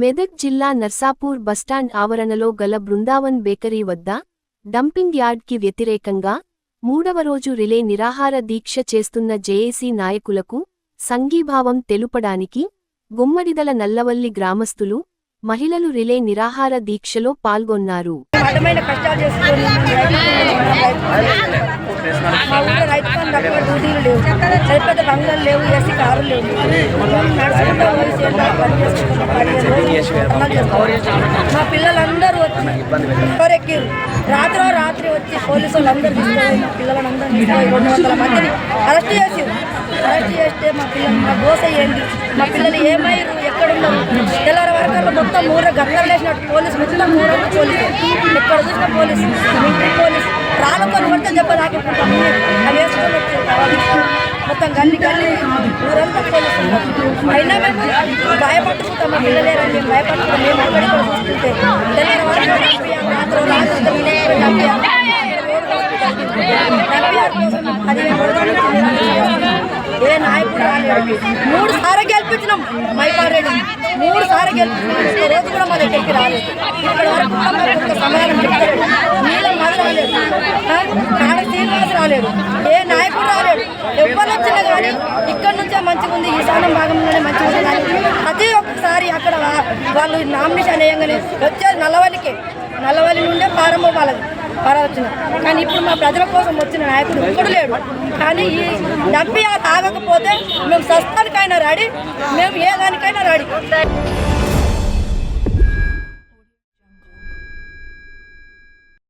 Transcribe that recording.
మెదక్ జిల్లా నర్సాపూర్ బస్టాండ్ ఆవరణలో గల బృందావన్ బేకరీ వద్ద డంపింగ్ యార్డ్కి వ్యతిరేకంగా మూడవ రోజు రిలే నిరాహార దీక్ష చేస్తున్న జేఏసీ నాయకులకు సంఘీభావం తెలుపడానికి గుమ్మడిదల నల్లవల్లి గ్రామస్తులు మహిళలు రిలే నిరాహార దీక్షలో పాల్గొన్నారు. మా పిల్లలందరూ వచ్చి రాత్రి వచ్చి పోలీసు వాళ్ళందరూ తీసుకొని మా పిల్లలందరూ 200 మందిని అరెస్ట్ చేస్తే మా పిల్లలు మా దోశ ఏంటి, మా పిల్లలు ఏమయ్యారు, ఎక్కడున్నారు, తెల్లారి వరకల్లో మొత్తం మూర గంటలు వేసినట్టు పోలీసు మొత్తం మూడు పోలీసు ఎక్కడ చూసిన పోలీసు మిలిటరీ పోలీసు రాళ్ళకొని కొడితే దెబ్బ తాకింటాం అవి వేసుకొని వచ్చి మొత్తం గల్లి ఊరంతా పోలీసు అయినా మేము భయపట్టుకుంటాం. మా పిల్లలేరని మేము భయపట్టుకుంటాం. మేము అక్కడి కూడా చూస్తుంటే తెల్లారి వరకు ఏ నాయకుడు రాలేదు. 3 సార్లు గెలిపించినాం. మైపారెడ్డి 3 సార్లు గెలిపించిన రోజు కూడా మా దగ్గరికి రాలేదు. ఇక్కడ వరకు సమాధానం చెప్తారు. నీళ్ళ మాది రాలేదు, కాడ శ్రీనివాస్ రాలేదు, ఏ నాయకుడు రాలేడు. ఎవరు వచ్చినా కానీ ఇక్కడ నుంచే మంచిగా ఉంది, ఈశాన్యం భాగంలోనే మంచిగా ఉంది కానీ ప్రతి ఒక్కసారి అక్కడ వాళ్ళు నామినేషన్ వేయంగానే వచ్చేది నల్లవల్లి నుండే ప్రారంభం వాళ్ళది వచ్చిన. కానీ ఇప్పుడు మా ప్రజల కోసం వచ్చిన నాయకుడు ఇప్పుడు లేడు. కానీ ఈ డబ్బి ఆగకపోతే మేము సస్తానికైనా రెడీ, మేము ఏ దానికైనా రెడీ.